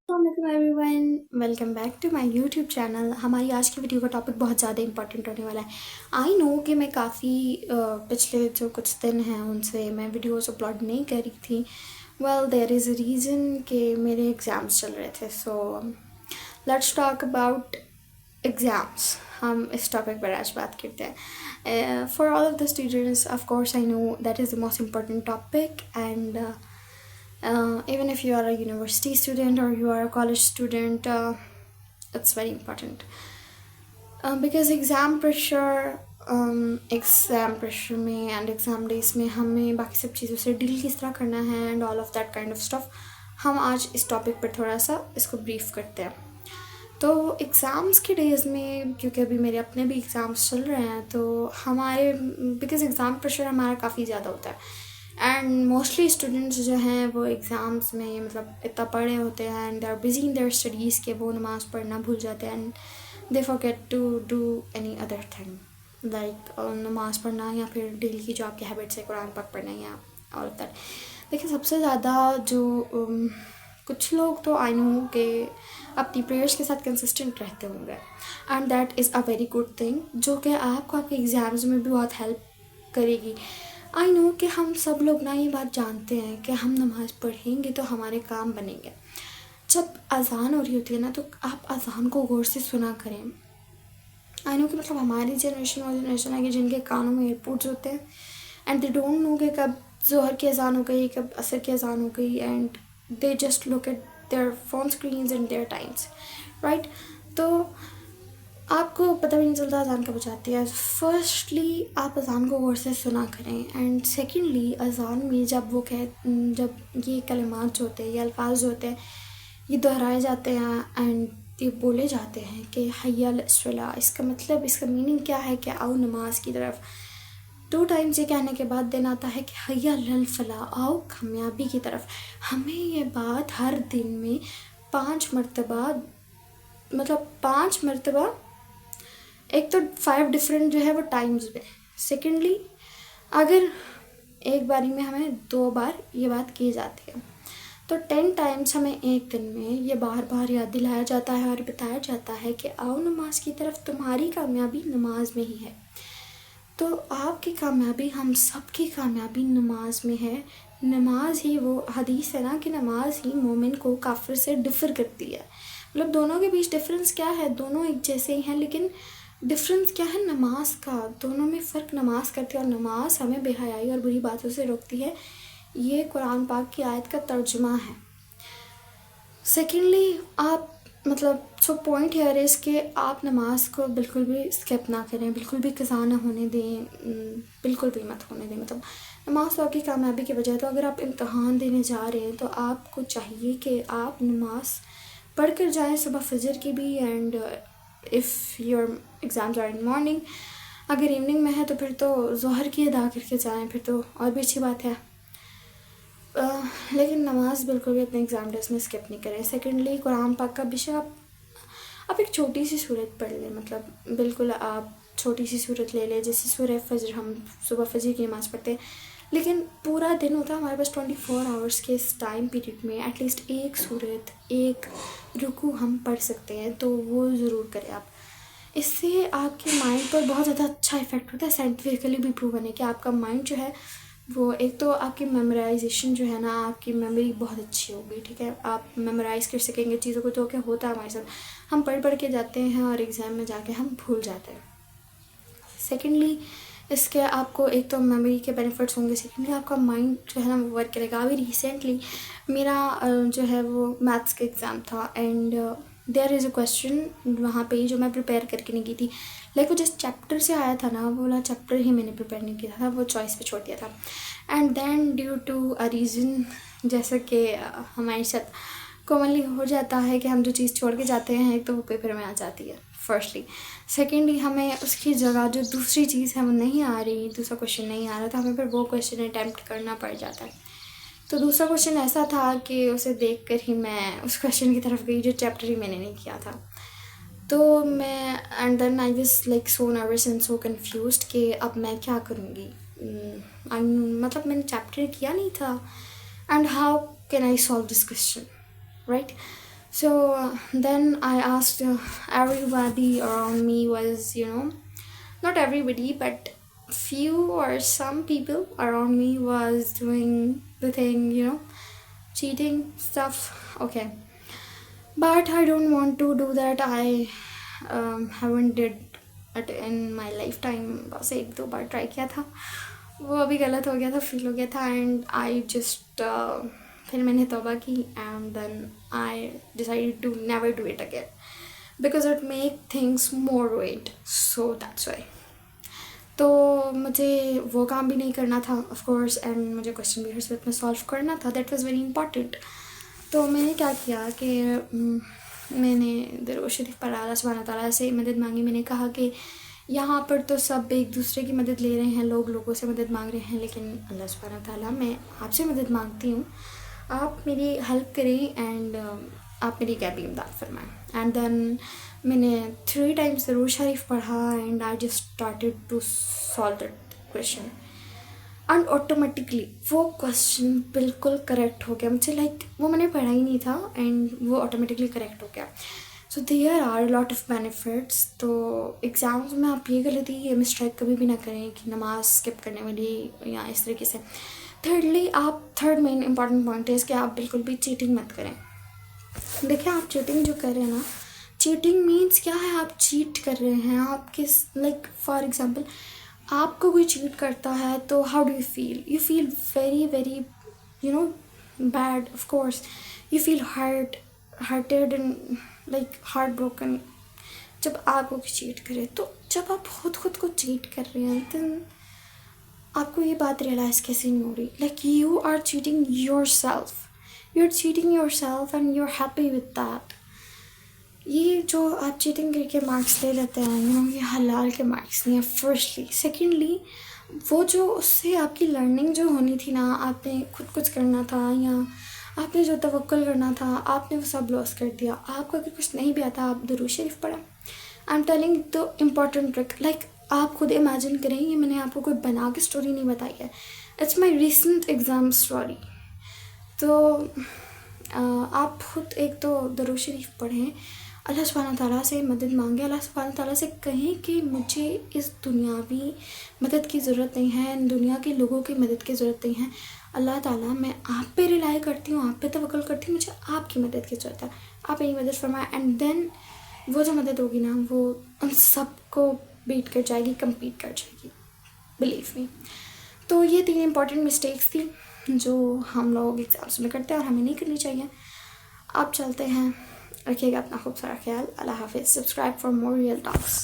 अस्सलाम everyone, welcome back to my YouTube channel. हमारी आज की वीडियो का टॉपिक बहुत ज़्यादा इंपॉर्टेंट होने वाला है। आई नो कि मैं काफ़ी पिछले जो कुछ दिन हैं उनसे मैं वीडियोस अपलोड नहीं कर रही थी। Well there is a reason कि मेरे एग्ज़ाम्स चल रहे थे। So let's talk about exams. हम इस टॉपिक पर आज बात करते हैं। For all of the students, of course I know that is the most important topic and even if you are a university student or you are a college student, it's very important. Because exam pressure में and exam days में हमें बाकी सब चीज़ों से deal किस तरह करना है and all of that kind of stuff, हम आज इस टॉपिक पर थोड़ा सा इसको ब्रीफ करते हैं। तो एग्ज़ाम्स के डेज़ में, क्योंकि अभी मेरे अपने भी एग्ज़ाम्स चल रहे हैं, तो हमारे बिकॉज़ एग्ज़ाम प्रेशर हमारा काफ़ी ज़्यादा होता है एंड मोस्टली स्टूडेंट्स जो हैं वो एग्ज़ाम्स में मतलब इतना पढ़े होते हैं and they are busy in their studies के वो नमाज़ पढ़ना भूल जाते हैं and they forget to do any other thing like नमाज़ पढ़ना या फिर डेली की जो आपकी हैबिट्स है कुरान पाक पढ़ना या ऑल ऑफ दैट। देखिए, सबसे ज़्यादा जो कुछ लोग तो आई नो के अपनी प्रेयर्स के साथ कंसिस्टेंट रहते होंगे and that is a very good thing, जो कि आपको आपके एग्ज़ाम्स में भी बहुत हेल्प करेगी। आई नो कि हम सब लोग ना ये बात जानते हैं कि हम नमाज़ पढ़ेंगे तो हमारे काम बनेंगे। जब अज़ान हो रही होती है ना, तो आप अज़ान को गौर से सुना करें। आई नो कि मतलब हमारी जनरेशन और जनरेशन है कि जिनके कानों में एयरपोर्ट्स होते हैं एंड दे डोंट नो कि कब ज़ोहर की अज़ान हो गई, कब असर की अज़ान हो गई and they just look at their phone screens and their times, right. तो आपको पता भी नहीं चलता अज़ान कब हो जाती है। फर्स्टली आप अज़ान को गौर से सुना करें एंड सेकेंडली अज़ान में जब ये कलिमात जो होते हैं, ये अल्फाज जो होते हैं, ये दोहराए जाते हैं एंड ये बोले जाते हैं कि हय्या अल सलाह, इसका मतलब, इसका मीनिंग क्या है कि आओ नमाज की तरफ। 2 टाइम्स ये कहने के बाद दिन आता है कि हय्या अल फलाह, आओ कामयाबी की तरफ। हमें ये बात हर दिन में 5 मरतबा, मतलब 5 मरतबा, एक तो 5 डिफरेंट जो है वो टाइम्स में, सेकेंडली अगर एक बारी में हमें 2 बार ये बात की जाती है तो 10 टाइम्स हमें एक दिन में ये बार बार याद दिलाया जाता है और बताया जाता है कि आओ नमाज की तरफ, तुम्हारी कामयाबी नमाज में ही है। तो आपकी कामयाबी, हम सब की कामयाबी नमाज में है। नमाज ही वो हदीस है ना कि नमाज ही मोमिन को काफिर से डिफ़र करती है। मतलब दोनों के बीच डिफरेंस क्या है? दोनों एक जैसे ही हैं, लेकिन डिफरेंस क्या है? नमाज का। दोनों में फ़र्क नमाज करती है और नमाज हमें बेहयाई और बुरी बातों से रोकती है। ये कुरान पाक की आयत का तर्जुमा है। सेकेंडली आप मतलब सो पॉइंट हियर इज़ कि आप नमाज को बिल्कुल भी स्किप ना करें, बिल्कुल भी कज़ा ना होने दें, बिल्कुल भी मत होने दें। मतलब नमाज तो आपकी कामयाबी की वजह है। तो अगर आप इम्तहान देने जा रहे हैं तो आपको चाहिए कि आप नमाज पढ़ कर जाएँ, सुबह फजर की भी, and if your exams are in morning, अगर इवनिंग में है तो फिर तो ज़ोहर की अदा करके जाएँ, फिर तो और भी अच्छी बात है। लेकिन नमाज बिल्कुल भी अपने एग्ज़ाम डेज में स्किप नहीं करें। सेकेंडली कुरान पाक का बेशक आप एक छोटी सी सूरत पढ़ लें, मतलब बिल्कुल आप छोटी सी सूरत ले लें, जैसे सूरह फजर, हम सुबह फजर की नमाज़ पढ़ते हैं, लेकिन पूरा दिन होता है हमारे पास 24 आवर्स के इस टाइम पीरियड में एटलीस्ट एक सूरत, एक रुकू हम पढ़ सकते हैं, तो वो ज़रूर करें आप। इससे आपके माइंड पर बहुत ज़्यादा अच्छा इफ़ेक्ट होता है। साइंटिफिकली भी प्रूवन है कि आपका माइंड जो है वो, एक तो आपकी मेमोराइजेशन जो है ना, आपकी मेमोरी बहुत अच्छी होगी, ठीक है, आप मेमोराइज़ कर सकेंगे चीज़ों को। तो क्या होता है हमारे साथ, हम पढ़ पढ़ के जाते हैं और एग्ज़ाम में जाके हम भूल जाते हैं। सेकेंडली इसके आपको एक तो मेमोरी के बेनिफिट्स होंगे, सेकेंडली आपका माइंड जो है ना वो वर्क करेगा। अभी रिसेंटली मेरा जो है वो मैथ्स का एग्ज़ाम था and there is a question वहाँ पे ही जो मैं प्रिपेयर करके नहीं की थी, लाइक वो जिस चैप्टर से आया था ना, वो वाला चैप्टर ही मैंने प्रिपेयर नहीं किया था, वो चॉइस पे छोड़ दिया था। And then due to a reason, जैसा कि हमारे साथ कॉमनली हो जाता है कि हम जो चीज़ छोड़ के जाते हैं तो वो पेपर में आ जाती है फर्स्टली। सेकेंडली हमें उसकी जगह जो दूसरी चीज़ है वो नहीं आ रही, दूसरा क्वेश्चन नहीं आ रहा, तो हमें फिर वो क्वेश्चन अटैम्प्ट करना पड़ जाता है। तो दूसरा क्वेश्चन ऐसा था कि उसे देख कर ही मैं उस क्वेश्चन की तरफ गई जो चैप्टर ही मैंने नहीं किया था। तो मैं, and then I was like so nervous and so confused कि अब मैं क्या करूँगी। मतलब मैंने चैप्टर किया नहीं था and how can I solve this question, right. So then I asked everybody around me was, not everybody, but few or some people around me was doing the thing, cheating stuff. Okay, but I don't want to do that. I haven't did it in my lifetime. बस एक दो बार try किया था, वो अभी गलत हो गया था, फील हो गया था, एंड आई जस्ट फिर मैंने तौबा की, and then I decided to never do it again because it make things more weight. So that's why. तो मुझे वो काम भी नहीं करना था ऑफ कोर्स, एंड मुझे क्वेश्चन भी हर सूरत में सॉल्व करना था. That was very important. तो मैंने क्या किया कि मैंने दरूद शरीफ पढ़ा, अल्लाह सुब्हानहू व तआला से मदद मांगी. मैंने कहा कि यहाँ पर तो सब एक दूसरे की मदद ले रहे हैं, लोग लोगों से मदद मांग रहे हैं, लेकिन अल्लाह सुब्हानहू व तआला मैं आपसे मदद मांगती हूँ, आप मेरी हेल्प करें एंड आप मेरी क्या भी इमदाद फरमाएं. एंड देन मैंने 3 टाइम्स दरूद शरीफ पढ़ा and I just started to solve that question, and automatically वो क्वेश्चन बिल्कुल करेक्ट हो गया मुझे. लाइक वो मैंने पढ़ा ही नहीं था एंड वो ऑटोमेटिकली करेक्ट हो गया. So there are lot of benefits. तो एग्ज़ाम्स में आप ये गलती, ये मिस्टेक कभी भी ना करें कि नमाज स्किप करने वाली या इस तरीके से. थर्डली, आप थर्ड मेन इंपॉर्टेंट पॉइंट है कि आप बिल्कुल भी चीटिंग मत करें. देखिए, आप चीटिंग जो कर रहे हैं ना, चीटिंग मीन्स क्या है, आप चीट कर रहे हैं. आप किस, लाइक फॉर एग्जांपल आपको कोई चीट करता है तो how do you feel? You feel very very bad. Of course you feel hurted and like heart broken जब आपको कोई चीट करे. तो जब आप खुद को चीट कर रहे हैं देन आपको ये बात रियलाइज़ कैसे नहीं हो रही? Like you are cheating yourself, you are cheating yourself and you are happy with that. ये जो आप चीटिंग करके मार्क्स ले लेते हैं, ये हलाल के मार्क्स नहीं है फर्स्टली. सेकेंडली, वो जो उससे आपकी लर्निंग जो होनी थी ना, आपने खुद कुछ करना था या आपने जो तवक्कुल करना था, आपने वो सब लॉस कर दिया. आपको अगर कुछ नहीं भी आता, आप दरूद शरीफ पढ़ा. I am telling the important trick. Like आप खुद इमेजिन करें, ये मैंने आपको कोई बना के स्टोरी नहीं बताई है, it's my recent exam story. तो आप खुद एक तो दरूद शरीफ पढ़ें, अल्लाह सुब्हानहू व तआला से मदद मांगे, अल्लाह सुब्हानहू व तआला से कहें कि मुझे इस दुनियावी मदद की ज़रूरत नहीं है, दुनिया के लोगों की मदद की ज़रूरत नहीं है. अल्लाह ताला, मैं आप पे रिलाई करती हूँ, आप पे तवक्कुल करती हूँ, मुझे आपकी मदद की ज़रूरत है, आप मेरी मदद फरमाएं. एंड देन वो जो मदद होगी ना, वो उन सब को बीट कर जाएगी, कम्पीट कर जाएगी, बिलीव मी. तो ये 3 इंपॉर्टेंट मिस्टेक्स थी जो हम लोग एग्ज़ाम्स में करते हैं और हमें नहीं करनी चाहिए. आप चलते हैं, रखिएगा अपना खूब सारा ख्याल. अल्लाह हाफिज़. Subscribe for more real talks.